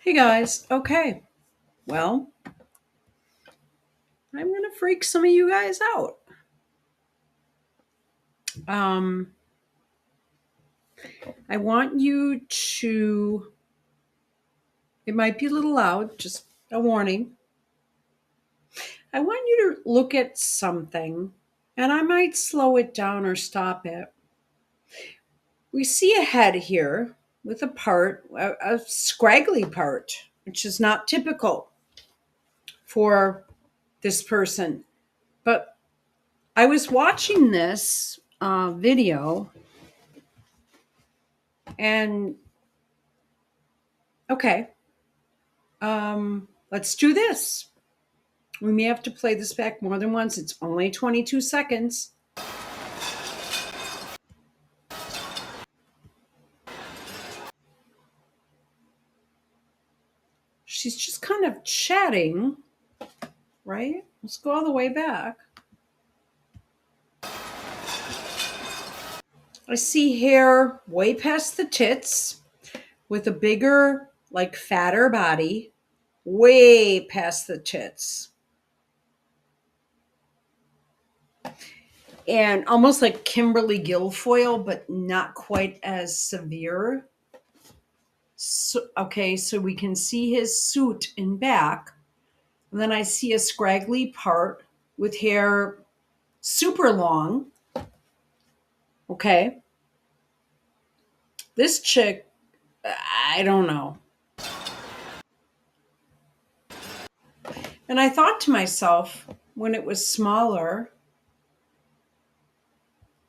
Hey guys, okay. Well, I'm going to freak some of you guys out. Um, I want you to, it might be a little loud, just a warning. I want you to look at something, and I might slow it down or stop it. We see a head here with a part, a scraggly part, which is not typical for this person. But I was watching this video, and okay, let's do this. We may have to play this back more than once. It's only 22 seconds. She's just kind of chatting, right? Let's go all the way back. I see hair way past the tits with a bigger, like fatter body, way past the tits. And almost like Kimberly Guilfoyle, but not quite as severe. So we can see his suit in back. And then I see a scraggly part with hair super long. Okay. This chick, I don't know. And I thought to myself when it was smaller,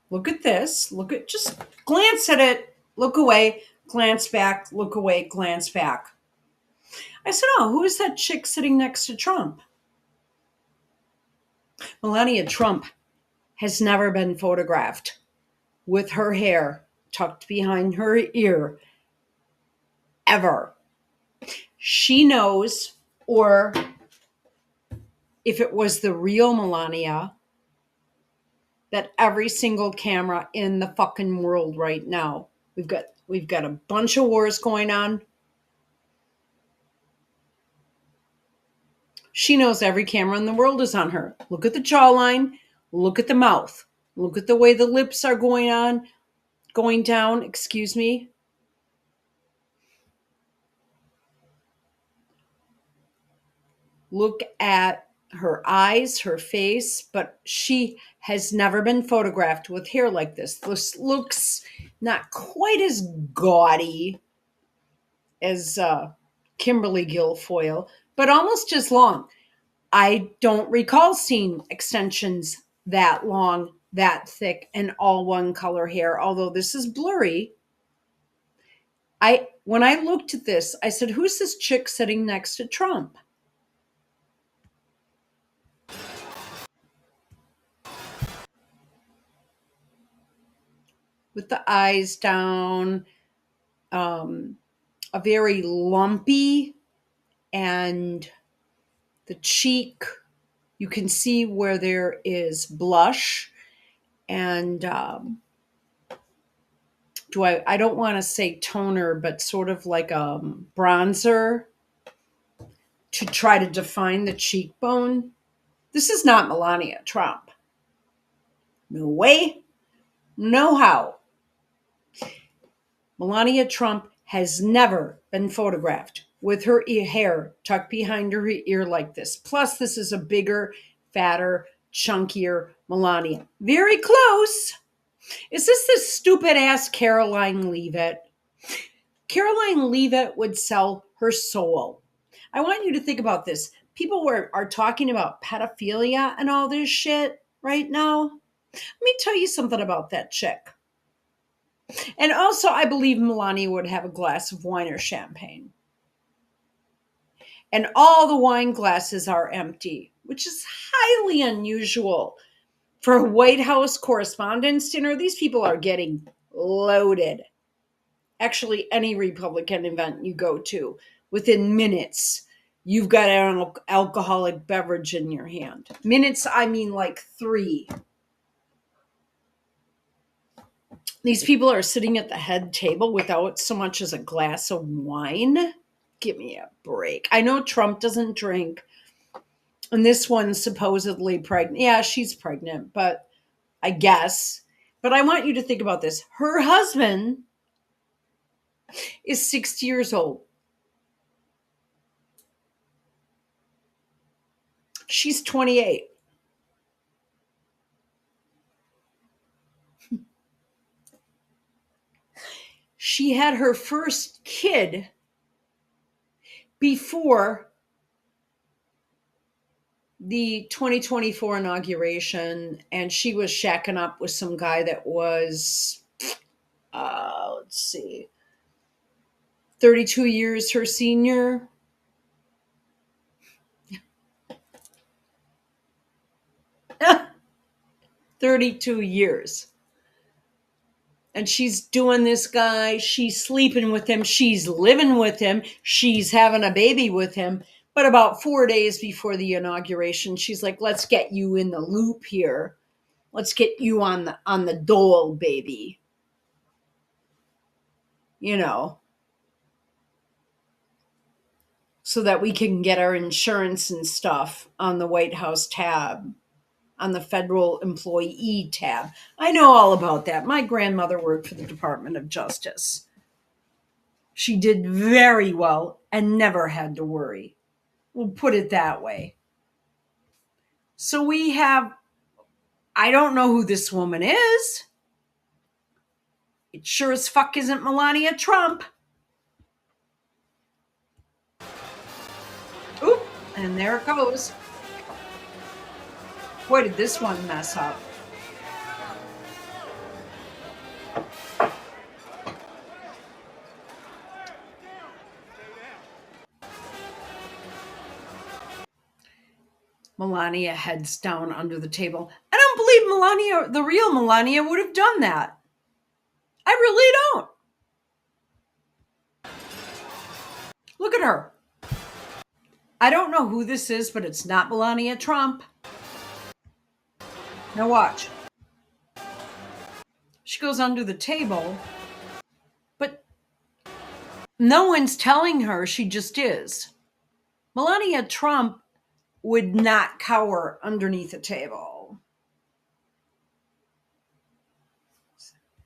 look at this. Just glance at it, look away, glance back, look away, glance back. I said, oh, who is that chick sitting next to Trump? Melania Trump has never been photographed with her hair tucked behind her ear ever. She knows, or if it was the real Melania, that every single camera in the fucking world right now, we've got a bunch of wars going on. She knows every camera in the world is on her. Look at the jawline, look at the mouth, look at the way the lips are going down, excuse me. Look at her eyes, her face, but she has never been photographed with hair like this. This looks not quite as gaudy as Kimberly Guilfoyle, but almost as long. I don't recall seeing extensions that long, that thick, and all one color hair, although this is blurry. When I looked at this, I said, who's this chick sitting next to Trump? With the eyes down, a very lumpy, and the cheek, you can see where there is blush and I don't want to say toner, but sort of like a bronzer to try to define the cheekbone. This is not Melania Trump. No way, no how. Melania Trump has never been photographed with her hair tucked behind her ear like this. Plus, this is a bigger, fatter, chunkier Melania. Very close. Is this stupid ass Caroline Leavitt? Caroline Leavitt would sell her soul. I want you to think about this. People are talking about pedophilia and all this shit right now. Let me tell you something about that chick. And also, I believe Melania would have a glass of wine or champagne. And all the wine glasses are empty, which is highly unusual for a White House Correspondents' Dinner. These people are getting loaded. Actually, any Republican event you go to, within minutes, you've got an alcoholic beverage in your hand. Minutes, I mean like 3. These people are sitting at the head table without so much as a glass of wine. give me a break. I know Trump doesn't drink, and this one's supposedly pregnant. Yeah, she's pregnant, but I guess. But I want you to think about this. Her husband is 60 years old. She's 28. She had her first kid before the 2024 inauguration, and she was shacking up with some guy that was, let's see, 32 years her senior. 32 years. And she's doing this guy, she's sleeping with him, she's living with him, she's having a baby with him. But about 4 days before the inauguration, she's like, let's get you in the loop here. Let's get you on the dole, baby. You know, so that we can get our insurance and stuff on the White House tab, on the federal employee tab. I know all about that. My grandmother worked for the Department of Justice. She did very well and never had to worry. We'll put it that way. So we have, I don't know who this woman is. It sure as fuck isn't Melania Trump. Oop, and there it goes. Boy, did this one mess up. Melania heads down under the table. I don't believe Melania, the real Melania, would have done that. I really don't. Look at her. I don't know who this is, but it's not Melania Trump. Now watch. She goes under the table, but no one's telling her, she just is. Melania Trump would not cower underneath a table.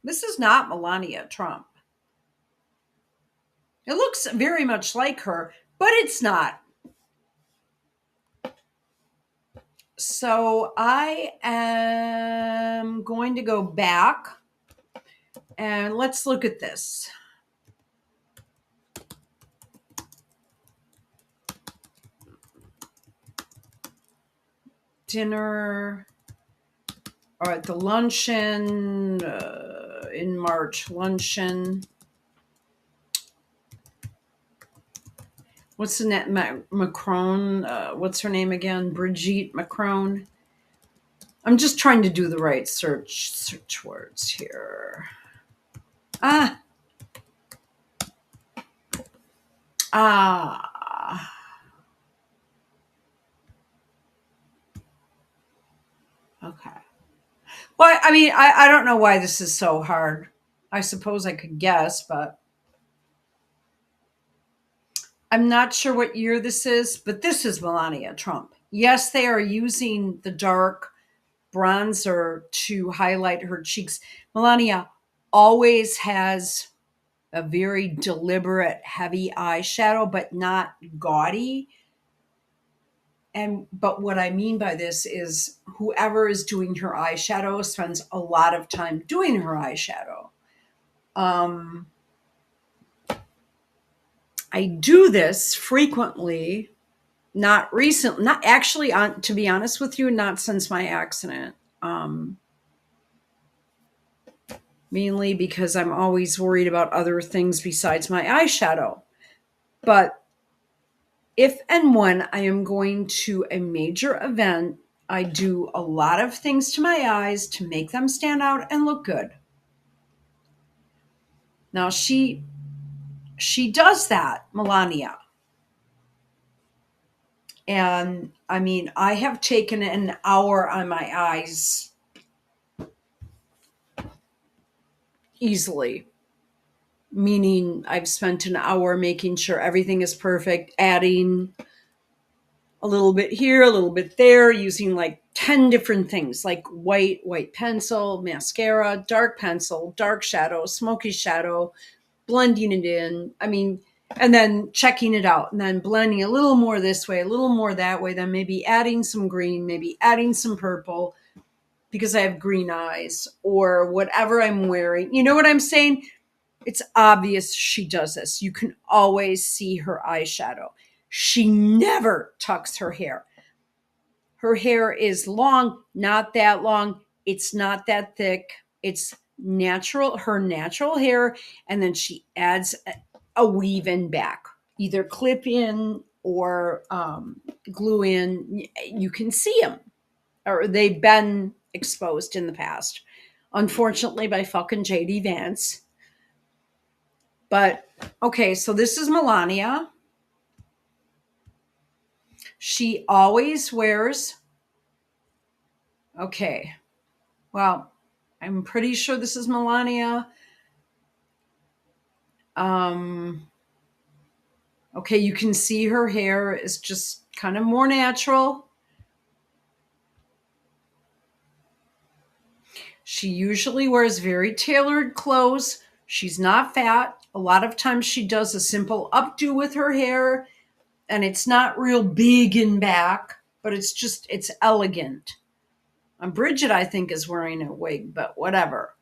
This is not Melania Trump. It looks very much like her, but it's not. So I am going to go back and let's look at this. Dinner, or at the luncheon in March, luncheon. What's the net? Macron? What's her name again? Brigitte Macron. I'm just trying to do the right search words here. Ah. Okay. Well, I mean, I don't know why this is so hard. I suppose I could guess, but I'm not sure what year this is, but this is Melania Trump. Yes, they are using the dark bronzer to highlight her cheeks. Melania always has a very deliberate, heavy eyeshadow, but not gaudy. But what I mean by this is whoever is doing her eyeshadow spends a lot of time doing her eyeshadow. I do this frequently, not recently, not actually, to be honest with you, not since my accident. Mainly because I'm always worried about other things besides my eyeshadow. But if and when I am going to a major event, I do a lot of things to my eyes to make them stand out and look good. Now she does that, Melania. And I mean, I have taken an hour on my eyes easily. meaning I've spent an hour making sure everything is perfect, adding a little bit here, a little bit there, using like 10 different things like white pencil, mascara, dark pencil, dark shadow, smoky shadow, blending it in. I mean, and then checking it out and then blending a little more this way, a little more that way, then maybe adding some green, maybe adding some purple because I have green eyes or whatever I'm wearing. You know what I'm saying? It's obvious she does this. You can always see her eyeshadow. She never tucks her hair. Her hair is long, not that long. It's not that thick. It's natural, her natural hair. And then she adds a weave in back, either clip in or glue in. You can see them, or they've been exposed in the past. Unfortunately, by fucking JD Vance. But okay, so this is Melania. She always wears, okay, well, I'm pretty sure this is Melania. Um, okay, you can see her hair is just kind of more natural. She usually wears very tailored clothes. She's not fat. A lot of times she does a simple updo with her hair, and it's not real big in back, but it's elegant. Bridget, I think, is wearing a wig, but whatever.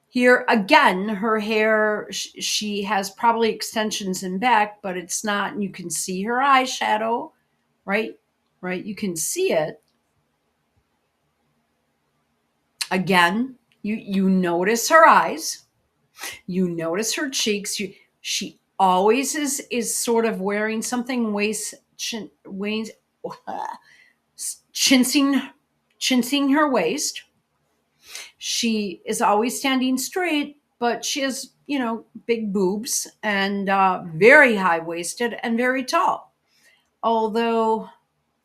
Here again, her hair, she has probably extensions in back, but it's not, and you can see her eyeshadow, right? Right? You can see it. Again, you notice her eyes, you notice her cheeks. She always is sort of wearing something chincing chincing her waist. She is always standing straight, but she has, big boobs and very high waisted and very tall. Although,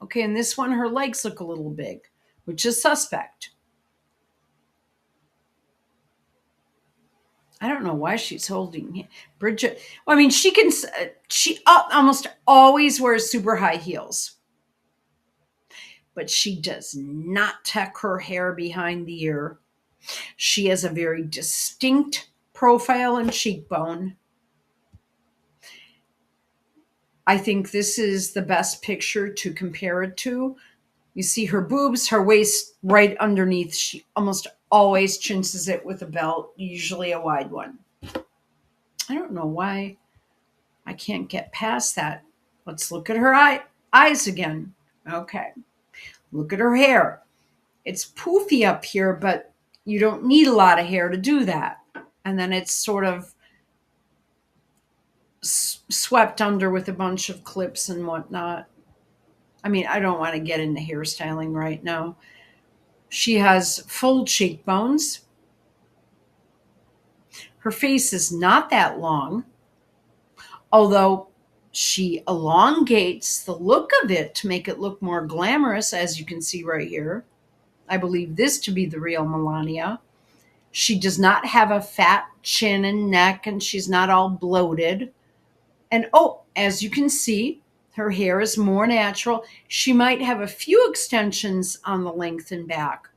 okay, in this one, her legs look a little big, which is suspect. I don't know why she's holding Bridget. Well, I mean, she almost always wears super high heels, but she does not tuck her hair behind the ear. She has a very distinct profile and cheekbone. I think this is the best picture to compare it to. You see her boobs, her waist right underneath. She almost always chinches it with a belt, usually a wide one. I don't know why I can't get past that. Let's look at her eyes again. Okay. Look at her hair. It's poofy up here, but you don't need a lot of hair to do that. And then it's sort of swept under with a bunch of clips and whatnot. I mean, I don't want to get into hairstyling right now. She has full cheekbones. Her face is not that long, although she elongates the look of it to make it look more glamorous, as you can see right here. I believe this to be the real Melania. She does not have a fat chin and neck, and she's not all bloated. And as you can see, her hair is more natural. She might have a few extensions on the length and back,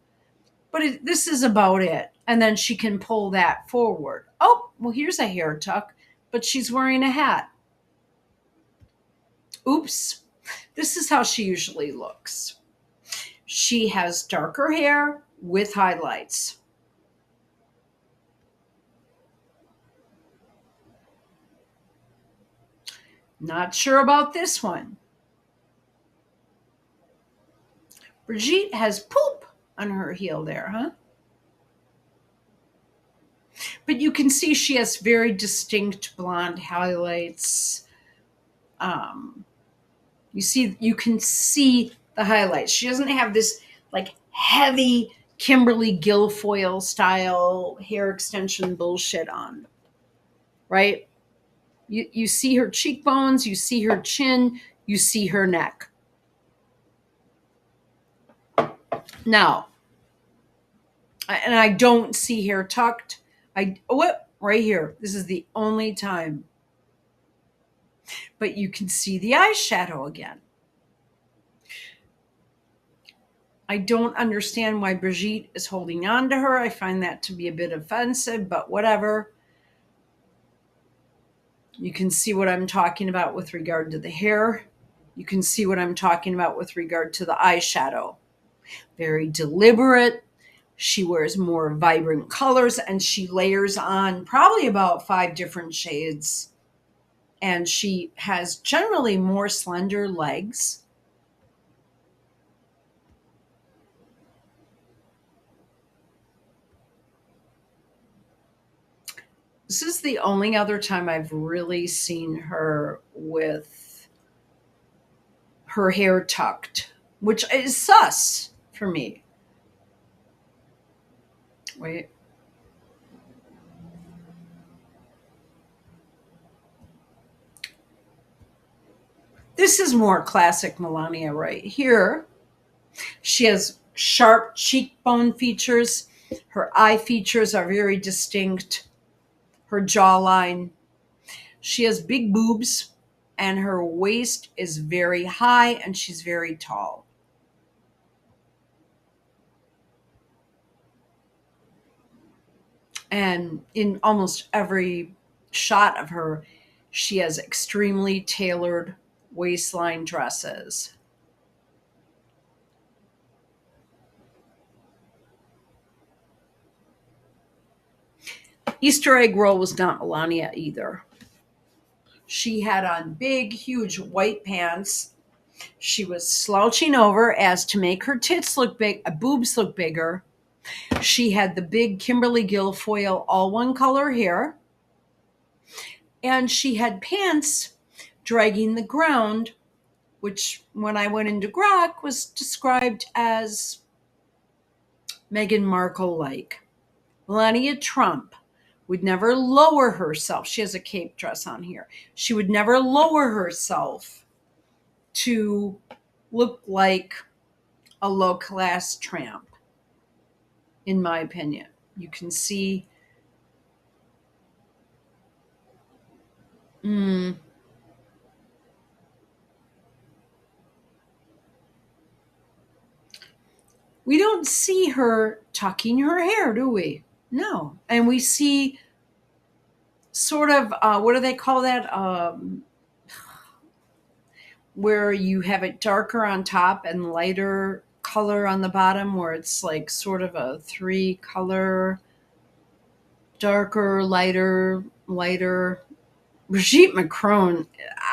but this is about it. And then she can pull that forward. Oh, well, here's a hair tuck, but she's wearing a hat. Oops. This is how she usually looks. She has darker hair with highlights. Not sure about this one. Brigitte has poop on her heel there, huh? But you can see she has very distinct blonde highlights. You can see the highlights. She doesn't have this like heavy Kimberly Guilfoyle style hair extension bullshit on, right? You see her cheekbones, you see her chin, you see her neck. Now, and I don't see hair tucked. right here. This is the only time. But you can see the eyeshadow again. I don't understand why Brigitte is holding on to her. I find that to be a bit offensive, but whatever. You can see what I'm talking about with regard to the hair. You can see what I'm talking about with regard to the eyeshadow. Very deliberate. She wears more vibrant colors and she layers on probably about 5 different shades. And she has generally more slender legs. This is the only other time I've really seen her with her hair tucked, which is sus for me. Wait. This is more classic Melania right here. She has sharp cheekbone features. Her eye features are very distinct. Her jawline. She has big boobs, and her waist is very high, and she's very tall. And in almost every shot of her, she has extremely tailored waistline dresses. Easter egg roll was not Melania either. She had on big, huge white pants. She was slouching over as to make her tits look big, boobs look bigger. She had the big Kimberly Guilfoyle all one color hair. And she had pants dragging the ground, which when I went into Grok was described as Meghan Markle like. Melania Trump would never lower herself. She has a cape dress on here. She would never lower herself to look like a low class tramp, in my opinion. You can see. Mm, we don't see her tucking her hair, do we? No. And we see sort of, what do they call that? Where you have it darker on top and lighter color on the bottom, where it's like sort of a 3 color, darker, lighter, lighter. Brigitte Macron,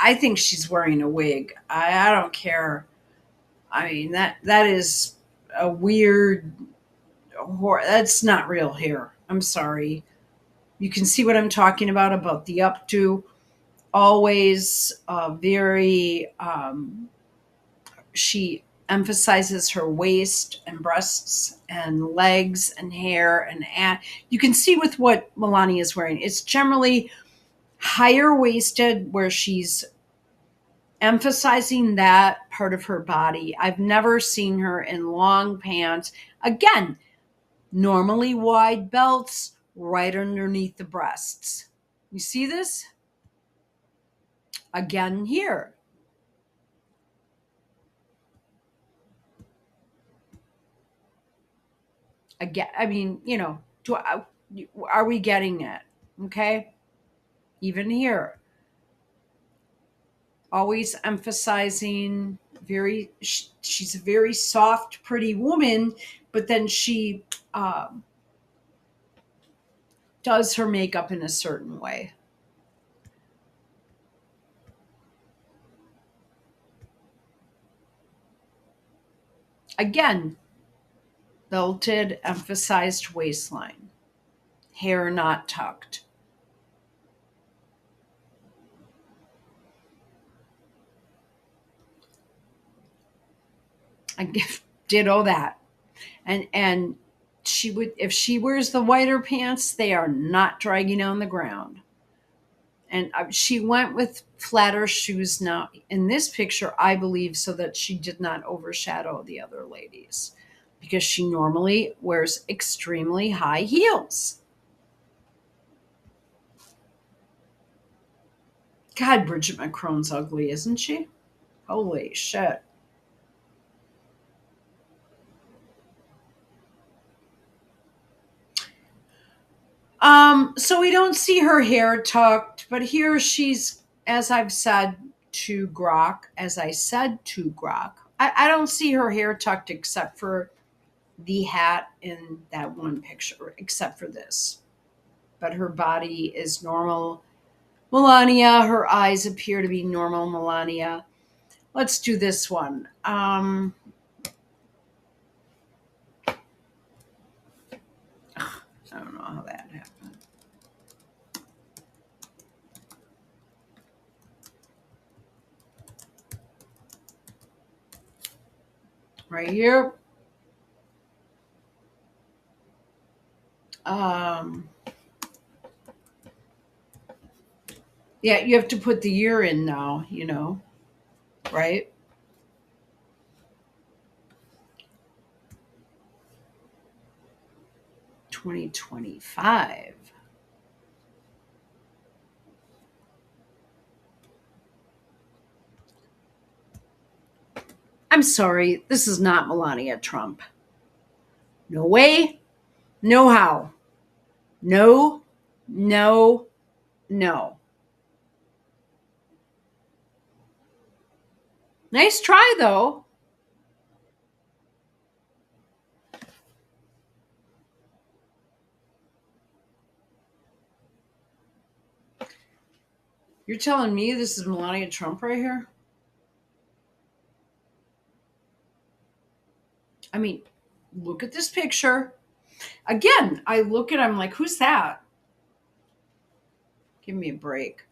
I think she's wearing a wig. I don't care. I mean, that is a weird, that's not real hair. I'm sorry. You can see what I'm talking about the updo. Always very, she emphasizes her waist and breasts and legs and hair and you can see with what Melania is wearing. It's generally higher waisted where she's emphasizing that part of her body. I've never seen her in long pants. Again, normally wide belts right underneath the breasts. You see this? Again here. Again, I mean, are we getting it? Okay. Even here, always emphasizing she's a very soft, pretty woman, but then she does her makeup in a certain way. Again, belted, emphasized waistline, hair not tucked. I ditto that. And she would, if she wears the whiter pants, they are not dragging on the ground. And she went with flatter shoes now in this picture, I believe, so that she did not overshadow the other ladies, because she normally wears extremely high heels. God, Bridget McCrone's ugly, isn't she? Holy shit. So we don't see her hair tucked, but here she's, as I've said to Grok, as I said to Grok, I don't see her hair tucked except for the hat in that one picture, except for this. But her body is normal. Melania, her eyes appear to be normal Melania. Let's do this one. I don't know how that happened. Right here. Um, yeah, you have to put the year in now, right? 2025. I'm sorry, this is not Melania Trump. No way, no how. No, no, no. Nice try, though. You're telling me this is Melania Trump right here? I mean, look at this picture. Again, I look at I'm like, who's that? Give me a break.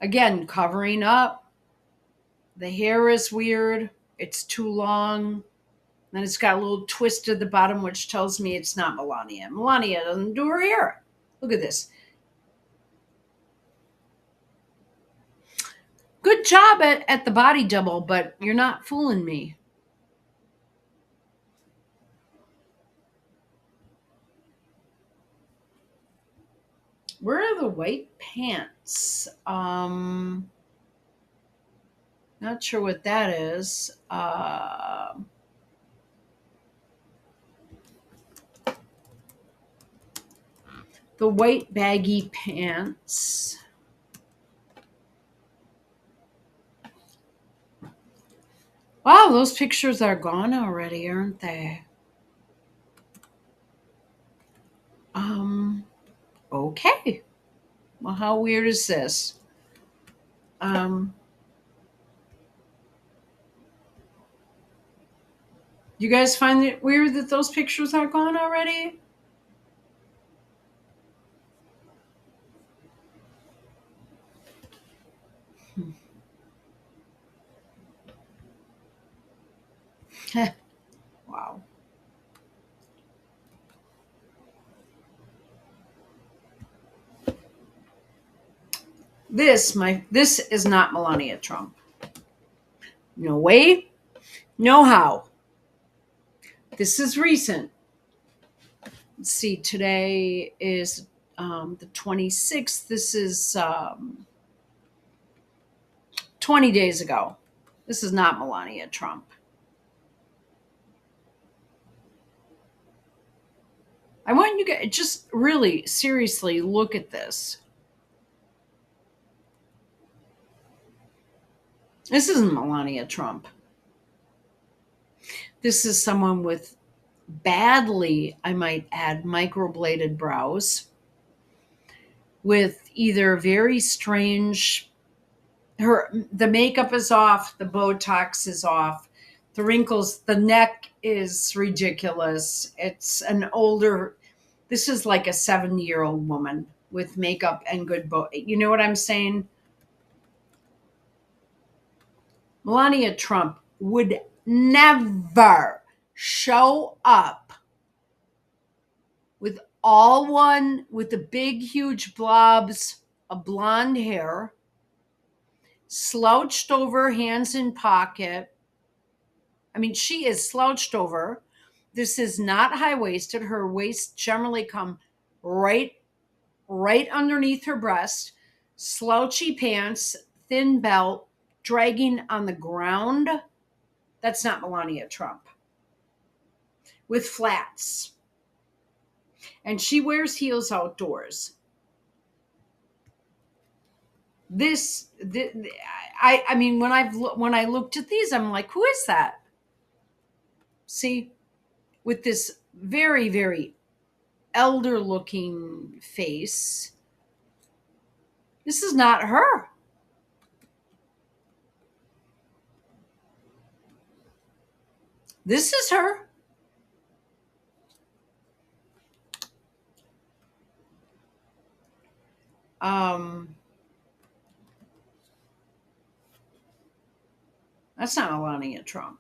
Again, covering up. The hair is weird. It's too long. Then it's got a little twist at the bottom, which tells me it's not Melania. Melania doesn't do her hair. Look at this. Good job at the body double, but you're not fooling me. Where are the white pants? Not sure what that is. The white baggy pants. Wow, those pictures are gone already, aren't they? Um, okay. Well, how weird is this? Um, you guys find it weird that those pictures are gone already? Wow. This is not Melania Trump. No way, no how. This is recent. Let's see, today is the 26th. This is 20 days ago. This is not Melania Trump. I want you guys just really seriously look at this. This isn't Melania Trump. This is someone with badly, I might add, microbladed brows with either very strange the makeup is off, the Botox is off, the wrinkles, the neck is ridiculous. It's an older this is like a 70-year-old woman with makeup and good you know what I'm saying? Melania Trump would never show up with with the big huge blobs of blonde hair, slouched over, hands in pocket. I mean, she is slouched over. This is not high waisted. Her waists generally come right right underneath her breast, slouchy pants, thin belt, dragging on the ground. That's not Melania Trump. With flats. And she wears heels outdoors. I mean, when I looked at these, I'm like, who is that? See, with this very, very elder looking face. This is not her. This is her. Um, that's not Melania Trump.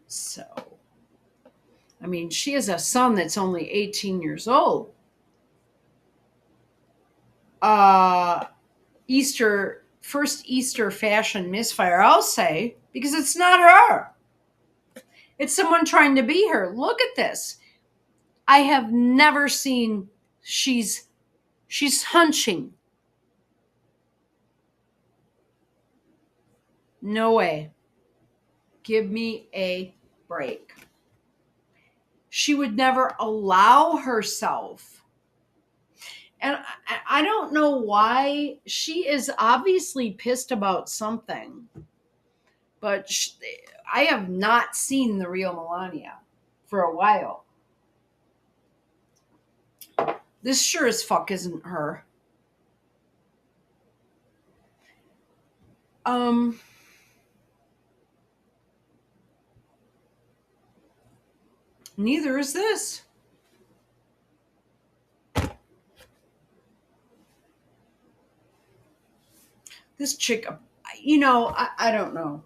So, I mean, she has a son that's only 18 years old. Uh, first Easter fashion misfire, I'll say, because it's not her. It's someone trying to be her. Look at this. I have never seen she's hunching. No way. Give me a break. She would never allow herself. And I don't know why. She is obviously pissed about something. But I have not seen the real Melania for a while. This sure as fuck isn't her. Um, Neither is this. This chick, I don't know.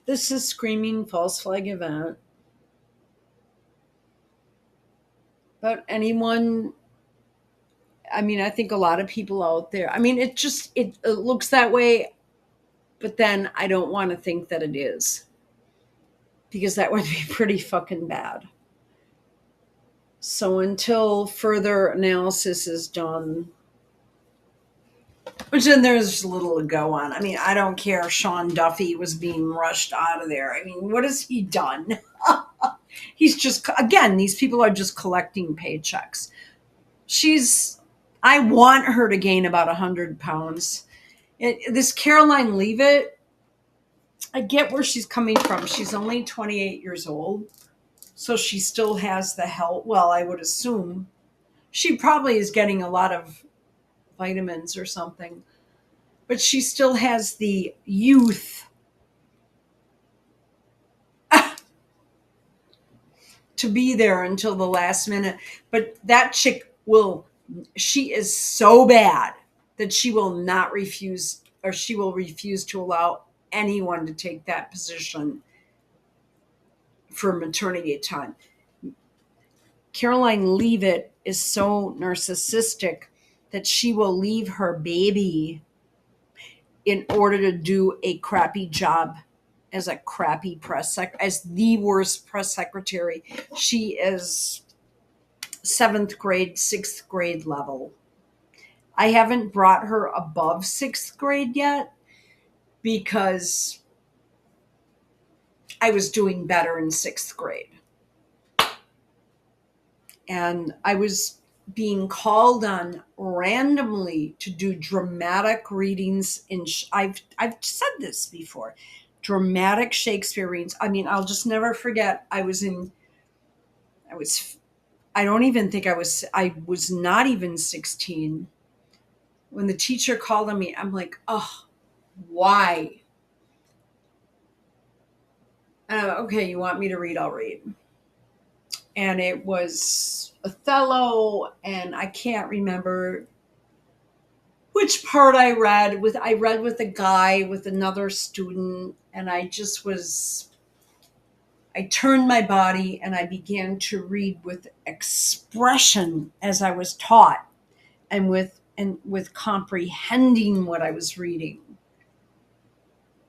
This is screaming false flag event. But anyone, I mean, I think a lot of people out there, I mean, it looks that way, but then I don't want to think that it is. Because that would be pretty fucking bad. So until further analysis is done, which then there's little to go on. I mean, I don't care. Sean Duffy was being rushed out of there. I mean, what has he done? He's just, again, these people are just collecting paychecks. I want her to gain about 100 pounds. This Caroline Leavitt, I get where she's coming from. She's only 28 years old. So she still has the health. Well, I would assume she probably is getting a lot of vitamins or something. But she still has the youth to be there until the last minute. But that chick she is so bad that she will not refuse, or she will refuse to allow anyone to take that position for maternity time. Caroline Leavitt is so narcissistic that she will leave her baby in order to do a crappy job as a crappy as the worst press secretary. She is 7th grade, 6th grade level. I haven't brought her above 6th grade yet because I was doing better in 6th grade. And I was being called on randomly to do dramatic readings I've said this before. Dramatic Shakespeare readings. I mean, I'll just never forget. I don't even think I was not even 16 when the teacher called on me. I'm like, oh, why? Okay, you want me to read? I'll read. And it was Othello, and I can't remember which part I read with. I read with a guy, with another student, and I turned my body and I began to read with expression as I was taught, and with comprehending what I was reading.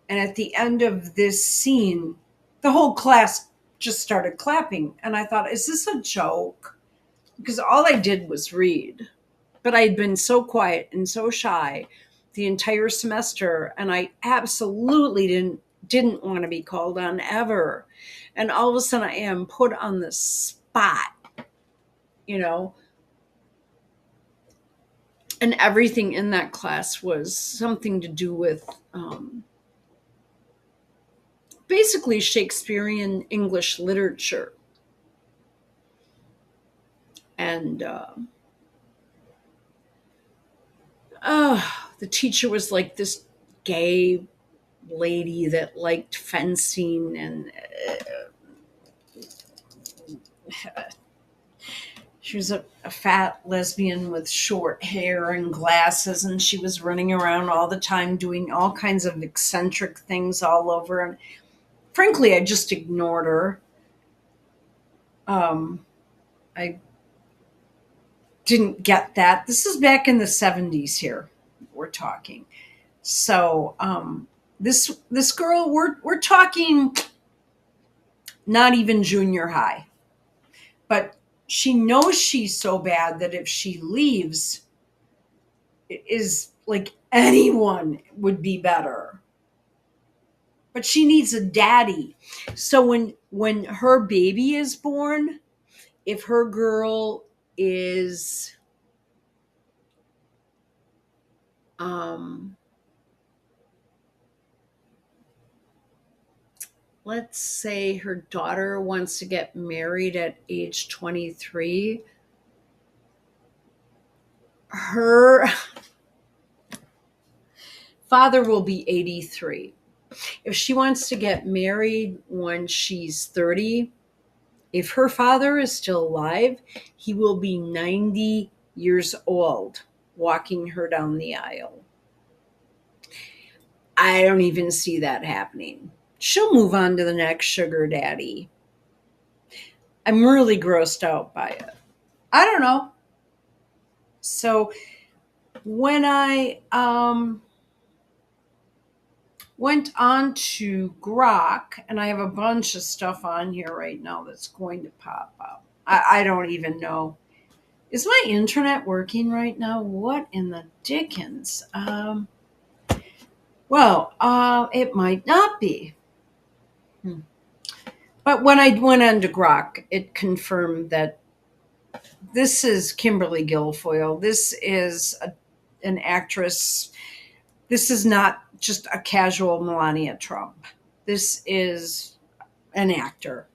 And at the end of this scene, the whole class just started clapping. And I thought, is this a joke? because all I did was read. But I'd been so quiet and so shy the entire semester, and I absolutely didn't want to be called on ever. And all of a sudden I am put on the spot, you know, and everything in that class was something to do with basically Shakespearean English literature. And the teacher was like this gay lady that liked fencing, and she was a fat lesbian with short hair and glasses, and she was running around all the time doing all kinds of eccentric things all over. And frankly, I just ignored her. I didn't get that. This is back in the 70s here, we're talking. So this girl, we're talking not even junior high, but she knows she's so bad that if she leaves, it is like anyone would be better. But she needs a daddy. So when her baby is born, if her girl is um let's say her daughter wants to get married at age 23, her father will be 83. If she wants to get married when she's 30, if her father is still alive, he will be 90 years old walking her down the aisle. I don't even see that happening. She'll move on to the next sugar daddy. I'm really grossed out by it. I don't know. So when I went on to Grok, and I have a bunch of stuff on here right now that's going to pop up. I don't even know. Is my internet working right now? What in the dickens? It might not be. But when I went on to Grok, it confirmed that this is Kimberly Guilfoyle. This is an actress. This is not just a casual Melania Trump. This is an actor.